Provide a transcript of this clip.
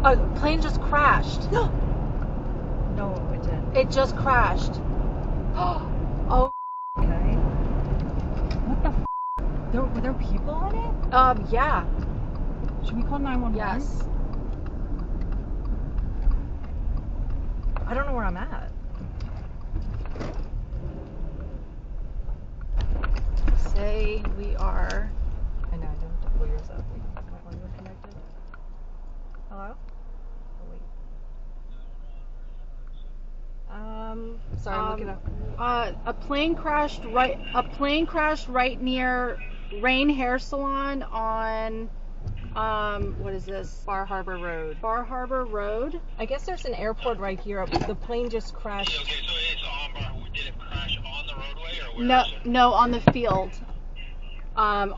A plane just crashed. No, it didn't. It just crashed. Oh. Okay. What the f? Were there people on it? Yeah. Should we call 911? Yes. I don't know where I'm at. Say we are. I know, I don't have to pull yours up. Might want to get connected. Hello? Oh, wait. Sorry, I'm looking up. A plane crashed right near Rain Hair Salon on what is this? Bar Harbor Road. Bar Harbor Road. I guess there's an airport right here. The plane just crashed. Okay, so it's on Bar. Did it crash on the roadway or where? No, is it? no, on the field. On